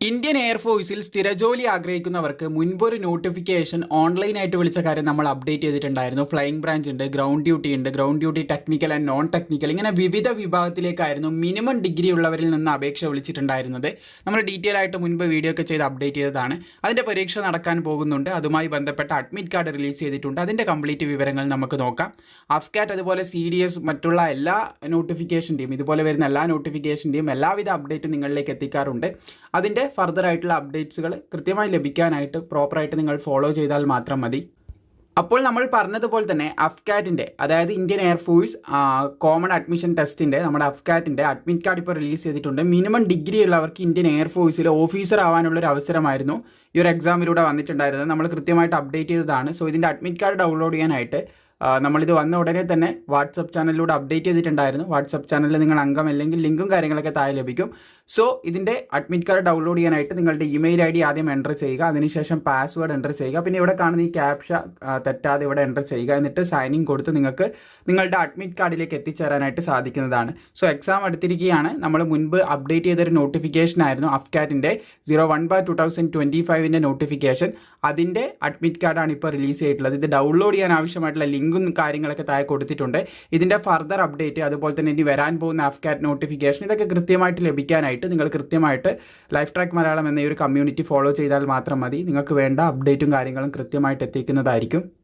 Indian എയർഫോഴ്സിൽ സ്ഥിരജോലി ആഗ്രഹിക്കുന്നവർക്ക് മുൻപൊരു notification ഓൺലൈനായിട്ട് വിളിച്ച കാര്യം നമ്മൾ അപ്ഡേറ്റ് ചെയ്തിട്ടുണ്ടായിരുന്നു. ഫ്ലൈയിങ് ബ്രാഞ്ച് ഉണ്ട്, ഗ്രൗണ്ട് ഡ്യൂട്ടി ഉണ്ട്, ground duty technical and non technical, ഇങ്ങനെ വിവിധ വിഭാഗത്തിലേക്കായിരുന്നു മിനിമം ഡിഗ്രി ഉള്ളവരിൽ നിന്ന് അപേക്ഷ വിളിച്ചിട്ടുണ്ടായിരുന്നത്. നമ്മൾ ഡീറ്റെയിൽ ആയിട്ട് മുൻപ് വീഡിയോ ഒക്കെ ചെയ്ത് അപ്ഡേറ്റ് ചെയ്തതാണ്. അതിൻ്റെ പരീക്ഷ നടക്കാൻ പോകുന്നുണ്ട്. അതുമായി ബന്ധപ്പെട്ട അഡ്മിറ്റ് കാർഡ് റിലീസ് ചെയ്തിട്ടുണ്ട്. അതിൻ്റെ കംപ്ലീറ്റ് വിവരങ്ങൾ നമുക്ക് നോക്കാം. അഫ്കാറ്റ് അതുപോലെ CDS മറ്റുള്ള എല്ലാ നോട്ടിഫിക്കേഷൻ്റെയും ഇതുപോലെ വരുന്ന എല്ലാ നോട്ടിഫിക്കേഷൻ്റെയും എല്ലാവിധ അപ്ഡേറ്റും നിങ്ങളിലേക്ക് എത്തിക്കാറുണ്ട്. അതിൻ്റെ ഫർദർ ആയിട്ടുള്ള അപ്ഡേറ്റ്സുകൾ കൃത്യമായി ലഭിക്കാനായിട്ട് പ്രോപ്പറായിട്ട് നിങ്ങൾ ഫോളോ ചെയ്താൽ മാത്രം മതി. അപ്പോൾ നമ്മൾ പറഞ്ഞതുപോലെ തന്നെ അഫ്കാറ്റിൻ്റെ, അതായത് ഇന്ത്യൻ എയർഫോഴ്സ് കോമൺ അഡ്മിഷൻ ടെസ്റ്റിൻ്റെ നമ്മുടെ അഫ്കാറ്റിൻ്റെ അഡ്മിറ്റ് കാർഡ് ഇപ്പോൾ റിലീസ് ചെയ്തിട്ടുണ്ട്. മിനിമം ഡിഗ്രി ഉള്ളവർക്ക് ഇന്ത്യൻ എയർഫോഴ്സിൽ ഓഫീസർ ആവാനുള്ളൊരു അവസരമായിരുന്നു ഈ ഒരു എക്സാമിലൂടെ വന്നിട്ടുണ്ടായിരുന്നത്. നമ്മൾ കൃത്യമായിട്ട് അപ്ഡേറ്റ് ചെയ്തതാണ്. സോ ഇതിൻ്റെ അഡ്മിറ്റ് കാർഡ് ഡൗൺലോഡ് ചെയ്യാനായിട്ട് നമ്മളിത് വന്ന ഉടനെ തന്നെ വാട്സപ്പ് ചാനലിലൂടെ അപ്ഡേറ്റ് ചെയ്തിട്ടുണ്ടായിരുന്നു. വാട്സപ്പ് ചാനലിൽ നിങ്ങൾ അംഗമല്ലെങ്കിൽ ലിങ്കും കാര്യങ്ങളൊക്കെ താഴെ ലഭിക്കും. സോ ഇതിൻ്റെ അഡ്മിറ്റ് കാർഡ് ഡൗൺലോഡ് ചെയ്യാനായിട്ട് നിങ്ങളുടെ ഇമെയിൽ ID ആദ്യം എൻ്റർ ചെയ്യുക. അതിനുശേഷം പാസ്വേഡ് എൻ്റർ ചെയ്യുക. പിന്നെ ഇവിടെ കാണുന്ന ഈ ക്യാപ്ഷ തെറ്റാതെ ഇവിടെ എൻ്റർ ചെയ്യുക. എന്നിട്ട് സൈനിങ് കൊടുത്ത് നിങ്ങൾക്ക് നിങ്ങളുടെ അഡ്മിറ്റ് കാർഡിലേക്ക് എത്തിച്ചേരാനായിട്ട് സാധിക്കുന്നതാണ്. സോ എക്സാം എടുത്തിരിക്കുകയാണ്. നമ്മൾ മുൻപ് അപ്ഡേറ്റ് ചെയ്തൊരു നോട്ടിഫിക്കേഷൻ ആയിരുന്നു അഫ്കാറ്റിൻ്റെ 01/2025 നോട്ടിഫിക്കേഷൻ. അതിൻ്റെ അഡ്മിറ്റ് കാർഡാണ് ഇപ്പോൾ റിലീസ് ചെയ്തിട്ടുള്ളത്. ഇത് ഡൗൺലോഡ് ചെയ്യാൻ ആവശ്യമായിട്ടുള്ള ലിങ്കും കാര്യങ്ങളൊക്കെ താഴെ കൊടുത്തിട്ടുണ്ട്. ഇതിൻ്റെ ഫർദർ അപ്ഡേറ്റ്, അതുപോലെ തന്നെ ഇനി വരാൻ പോകുന്ന അഫ്കാറ്റ് നോട്ടിഫിക്കേഷൻ, ഇതൊക്കെ കൃത്യമായിട്ട് ലഭിക്കാനായിട്ട് നിങ്ങൾ കൃത്യമായിട്ട് ലൈഫ് ട്രാക്ക് മലയാളം എന്ന ഈ ഒരു കമ്മ്യൂണിറ്റി ഫോളോ ചെയ്താൽ മാത്രം മതി. നിങ്ങൾക്ക് വേണ്ട അപ്ഡേറ്റും കാര്യങ്ങളും കൃത്യമായിട്ട് എത്തിക്കുന്നതായിരിക്കും.